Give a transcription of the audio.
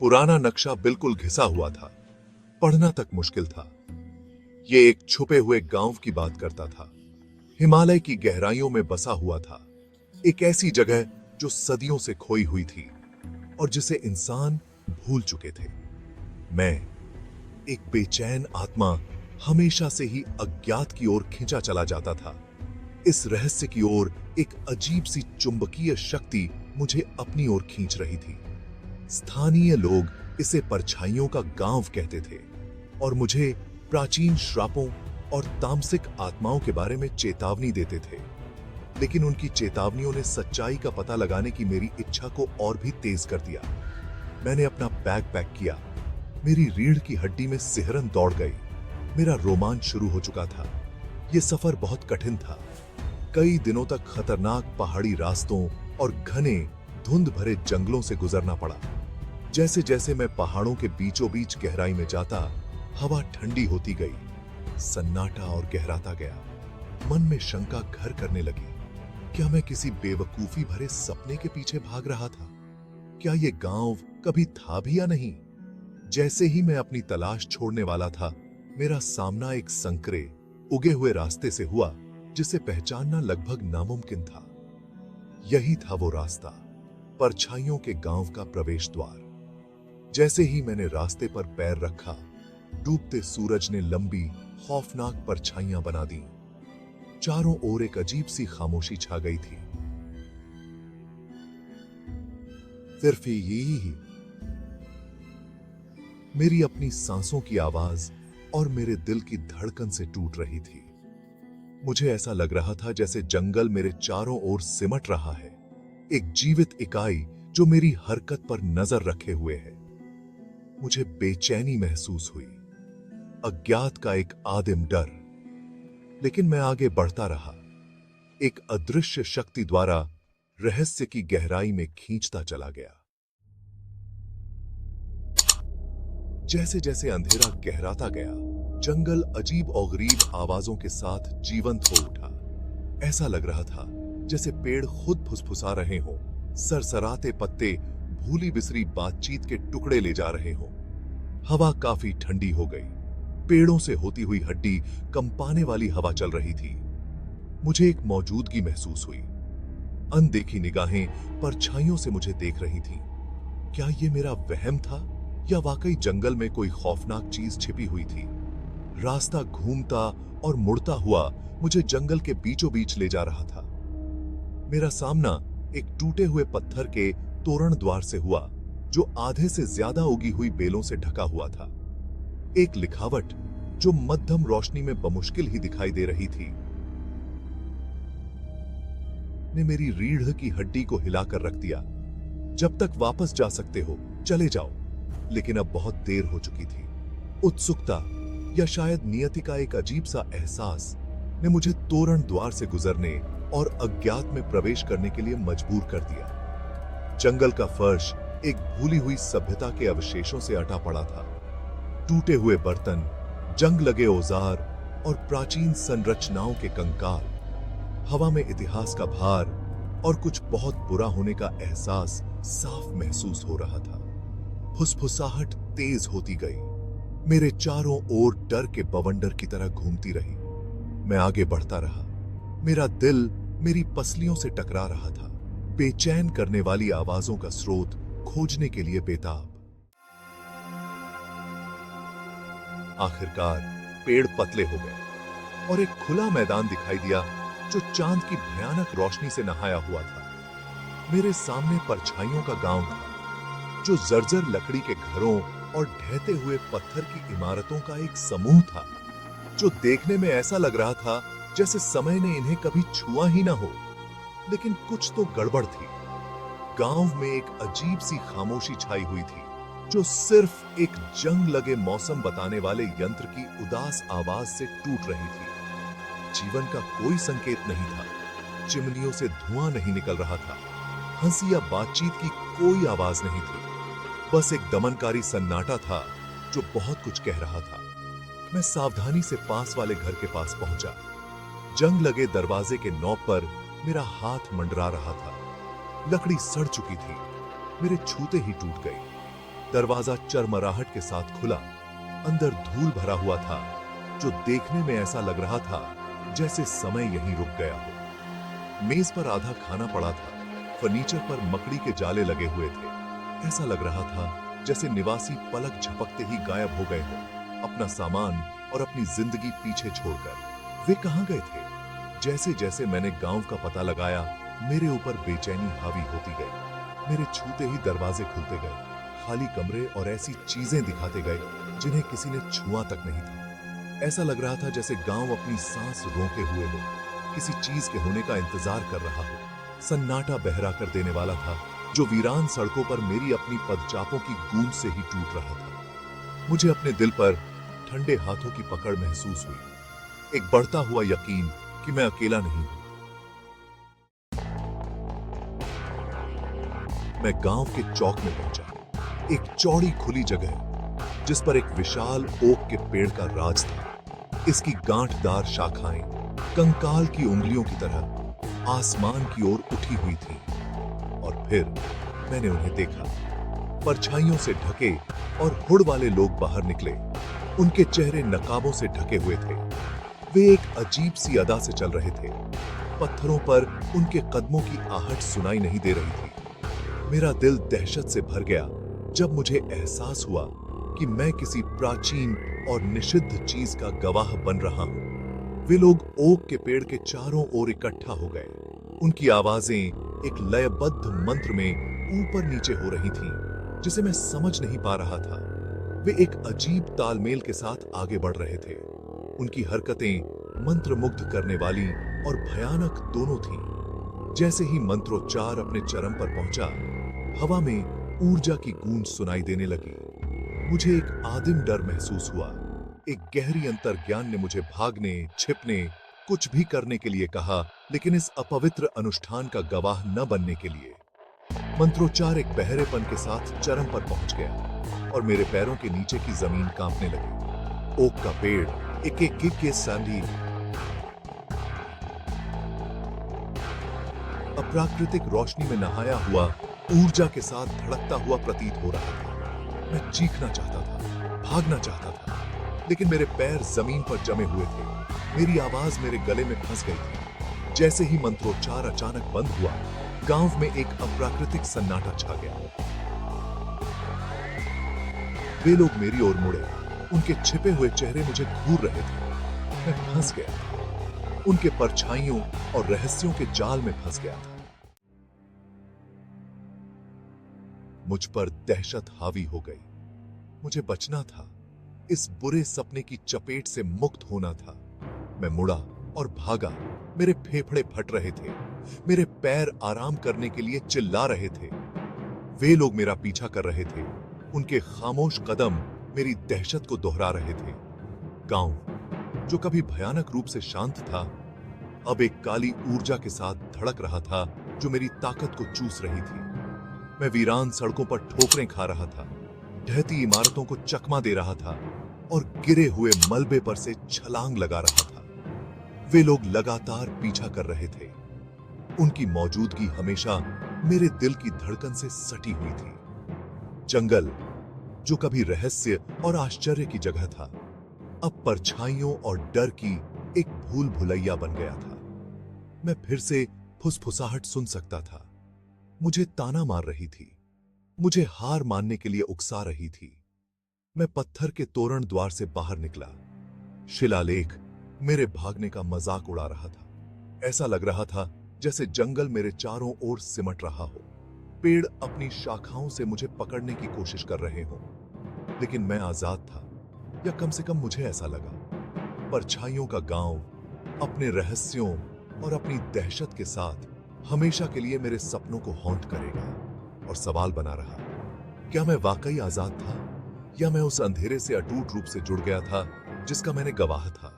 पुराना नक्शा बिल्कुल घिसा हुआ था, पढ़ना तक मुश्किल था। ये एक छुपे हुए गांव की बात करता था, हिमालय की गहराइयों में बसा हुआ था। एक ऐसी जगह जो सदियों से खोई हुई थी और जिसे इंसान भूल चुके थे। मैं, एक बेचैन आत्मा, हमेशा से ही अज्ञात की ओर खिंचा चला जाता था। इस रहस्य की ओर एक अजीब सी चुंबकीय शक्ति मुझे अपनी ओर खींच रही थी। स्थानीय लोग इसे परछाइयों का गांव कहते थे और मुझे प्राचीन श्रापों और तामसिक आत्माओं के बारे में चेतावनी देते थे। लेकिन उनकी चेतावनियों ने सच्चाई का पता लगाने की मेरी इच्छा को और भी तेज कर दिया। मैंने अपना बैग पैक किया। मेरी रीढ़ की हड्डी में सिहरन दौड़ गई। मेरा रोमांच शुरू हो चुका था। यह सफर बहुत कठिन था। कई दिनों तक खतरनाक पहाड़ी रास्तों और घने धुंध भरे जंगलों से गुजरना पड़ा। जैसे जैसे मैं पहाड़ों के बीचों बीच गहराई में जाता, हवा ठंडी होती गई, सन्नाटा और गहराता गया। मन में शंका घर करने लगी। क्या मैं किसी बेवकूफी भरे सपने के पीछे भाग रहा था? क्या यह गांव कभी था भी या नहीं? जैसे ही मैं अपनी तलाश छोड़ने वाला था, मेरा सामना एक संकरे, उगे हुए रास्ते से हुआ जिसे पहचानना लगभग नामुमकिन था। यही था वो रास्ता, परछाइयों के गांव का प्रवेश द्वार। जैसे ही मैंने रास्ते पर पैर रखा, डूबते सूरज ने लंबी, खौफनाक परछाइयां बना दी। चारों ओर एक अजीब सी खामोशी छा गई थी। सिर्फ यही ही मेरी अपनी सांसों की आवाज और मेरे दिल की धड़कन से टूट रही थी। मुझे ऐसा लग रहा था जैसे जंगल मेरे चारों ओर सिमट रहा है, एक जीवित इकाई जो मेरी हरकत पर नजर रखे हुए है। मुझे बेचैनी महसूस हुई, अज्ञात का एक आदिम डर। लेकिन मैं आगे बढ़ता रहा, एक अदृश्य शक्ति द्वारा रहस्य की गहराई में खींचता चला गया। जैसे जैसे अंधेरा गहराता गया, जंगल अजीब और गरीब आवाजों के साथ जीवंत हो उठा। ऐसा लग रहा था जैसे पेड़ खुद फुसफुसा रहे हों, सरसराते पत्ते भूली बिसरी बातचीत के टुकड़े ले जा रहे हों। हवा काफी ठंडी हो गई। पेड़ों से होती हुई हड्डी कंपाने वाली हवा चल रही थी। मुझे एक मौजूदगी महसूस हुई। अनदेखी निगाहें परछाइयों से मुझे देख रही थीं। क्या यह मेरा वहम था या वाकई जंगल में कोई खौफनाक चीज छिपी हुई थी? रास्ता घूमता और मुड़ता हुआ मुझे जंगल के बीचों बीच ले जा रहा था। मेरा सामना एक टूटे हुए पत्थर के तोरण द्वार से हुआ जो आधे से ज्यादा उगी हुई बेलों से ढका हुआ था। एक लिखावट जो मध्यम रोशनी में बमुश्किल ही दिखाई दे रही थी ने मेरी रीढ़ की हड्डी को हिलाकर रख दिया। जब तक वापस जा सकते हो चले जाओ। लेकिन अब बहुत देर हो चुकी थी। उत्सुकता या शायद नियति का एक अजीब सा एहसास ने मुझे तोरण द्वार से गुजरने और अज्ञात में प्रवेश करने के लिए मजबूर कर दिया। जंगल का फर्श एक भूली हुई सभ्यता के अवशेषों से अटा पड़ा था। टूटे हुए बर्तन, जंग लगे औजार और प्राचीन संरचनाओं के कंकाल। हवा में इतिहास का भार और कुछ बहुत बुरा होने का एहसास साफ महसूस हो रहा था। फुसफुसाहट तेज होती गई। मेरे चारों ओर डर के बवंडर की तरह घूमती रही। मैं आगे बढ़ता रहा। मेरा दिल मेरी पसलियों से टकरा रहा था, बेचैन करने वाली आवाजों का स्रोत खोजने के लिए बेताब। आखिरकार पेड़ पतले हो गए और एक खुला मैदान दिखाई दिया जो चांद की भयानक रोशनी से नहाया हुआ था। मेरे सामने परछाइयों का गांव था जो जर्जर लकड़ी के घरों और ढहते हुए पत्थर की इमारतों का एक समूह था जो देखने में ऐसा लग रहा था जैसे समय ने इन्हें कभी छुआ ही ना हो। लेकिन कुछ तो गड़बड़ थी। गांव में एक अजीब सी खामोशी छाई हुई थी जो सिर्फ एक जंग लगे मौसम बताने वाले यंत्र की उदास आवाज से टूट रही थी। जीवन का कोई संकेत नहीं था। चिमनियों से धुआं नहीं निकल रहा था। हंसी या बातचीत की कोई आवाज नहीं थी। बस एक दमनकारी सन्नाटा था जो बहुत कुछ कह रहा था। मैं सावधानी से पास वाले घर के पास पहुंचा। जंग लगे दरवाजे के नॉब पर मेरा हाथ मंडरा रहा था। लकड़ी सड़ चुकी थी, मेरे छूते ही टूट गई। दरवाजा चरमराहट के साथ खुला। अंदर धूल भरा हुआ था, जो देखने में ऐसा लग रहा था जैसे समय यहीं रुक गया हो। मेज पर आधा खाना पड़ा था, फर्नीचर पर मकड़ी के जाले लगे हुए थे। ऐसा लग रहा था जैसे निवासी पलक झपकते ही गायब हो गए हो, अपना सामान और अपनी जिंदगी पीछे छोड़कर। वे कहां गए थे? जैसे जैसे मैंने गांव का पता लगाया, मेरे ऊपर बेचैनी हावी होती गई। मेरे छूते ही दरवाजे खुलते गए, खाली कमरे और ऐसी चीजें दिखाते गए जिन्हें किसी ने छुआ तक नहीं था। ऐसा लग रहा था जैसे गांव अपनी सांस रोके हुए हो, किसी चीज के होने का इंतजार कर रहा हो। सन्नाटा बहरा कर देने वाला था, जो वीरान सड़कों पर मेरी अपनी पदचापों की गूंज से ही टूट रहा था। मुझे अपने दिल पर ठंडे हाथों की पकड़ महसूस हुई, एक बढ़ता हुआ यकीन कि मैं अकेला नहीं हूं। मैं गांव के चौक में पहुंचा, एक चौड़ी खुली जगह जिस पर एक विशाल ओक के पेड़ का राज था। इसकी गांठदार शाखाएं कंकाल की उंगलियों की तरह आसमान की ओर उठी हुई थी। और फिर मैंने उन्हें देखा। परछाइयों से ढके और हुड़ वाले लोग बाहर निकले। उनके चेहरे नकाबों से ढके हुए थे। वे एक अजीब सी अदा से चल रहे थे। पत्थरों पर उनके कदमों की आहट सुनाई नहीं दे रही थी। मेरा दिल दहशत से भर गया जब मुझे एहसास हुआ कि मैं किसी प्राचीन और निषिद्ध चीज का गवाह बन रहा हूं। वे लोग ओक के पेड़ के चारों ओर इकट्ठा हो गए। उनकी आवाजें एक लयबद्ध मंत्र में ऊपर नीचे हो रही थीं, जिसे मैं समझ नहीं पा रहा था। वे एक अजीब तालमेल के साथ आगे बढ़ रहे थे। उनकी हरकतें मंत्रमुग्ध करने वाली और भयानक दोनों थीं। जैसे ही मंत्रोच्चार अपने चरम पर पहुंचा, हवा में ऊर्जा की गूंज सुनाई देने लगी। मुझे एक आदिम डर महसूस हुआ। एक गहरी अंतर्ज्ञान ने मुझे भागने, छिपने, कुछ भी करने के लिए कहा, लेकिन इस अपवित्र अनुष्ठान का गवाह न बनने के लिए। मंत्रोच्चार एक बहरेपन के साथ चरम पर पहुंच गया और मेरे पैरों के नीचे की जमीन कांपने लगी। ओक का पेड़ एक एक गिग के सांडी अप्राकृतिक रोशनी में नहाया हुआ ऊर्जा के साथ धड़कता हुआ प्रतीत हो रहा था। मैं चीखना चाहता था, भागना चाहता था, लेकिन मेरे पैर जमीन पर जमे हुए थे। मेरी आवाज मेरे गले में फंस गई थी। जैसे ही मंत्रोच्चार अचानक बंद हुआ, गांव में एक अप्राकृतिक सन्नाटा छा गया। वे लोग मेरी ओर मुड़े। उनके छिपे हुए चेहरे मुझे घूर रहे थे। मैं फंस गया था। उनके परछाइयों और रहस्यों के जाल में फंस गया था। मुझ पर दहशत हावी हो गई। मुझे बचना था, इस बुरे सपने की चपेट से मुक्त होना था। मैं मुड़ा और भागा। मेरे फेफड़े फट रहे थे। मेरे पैर आराम करने के लिए चिल्ला रहे थे। वे लोग मेरा पीछा कर रहे थे। उनके खामोश कदम मेरी दहशत को दोहरा रहे थे। गांव, जो कभी भयानक रूप से शांत था, अब एक काली ऊर्जा के साथ धड़क रहा था, जो मेरी ताकत को चूस रही थी। मैं वीरान सड़कों पर ठोकरें खा रहा था, ढहती इमारतों को चकमा दे रहा था और गिरे हुए मलबे पर से छलांग लगा रहा था। वे लोग लगातार पीछा कर रहे थे। उनकी मौजूदगी हमेशा मेरे दिल की धड़कन से सटी हुई थी। जंगल, जो कभी रहस्य और आश्चर्य की जगह था, अब परछाइयों और डर की एक भूल भुलैया बन गया था। मैं फिर से फुसफुसाहट सुन सकता था। मुझे ताना मार रही थी, मुझे हार मानने के लिए उकसा रही थी। मैं पत्थर के तोरण द्वार से बाहर निकला। शिलालेख मेरे भागने का मजाक उड़ा रहा था। ऐसा लग रहा था जैसे जंगल मेरे चारों ओर सिमट रहा हो। पेड़ अपनी शाखाओं से मुझे पकड़ने की कोशिश कर रहे हों, लेकिन मैं आजाद था, या कम से कम मुझे ऐसा लगा। परछाइयों का गांव अपने रहस्यों और अपनी दहशत के साथ हमेशा के लिए मेरे सपनों को हॉन्ट करेगा। और सवाल बना रहा, क्या मैं वाकई आजाद था, या मैं उस अंधेरे से अटूट रूप से जुड़ गया था जिसका मैंने गवाह था।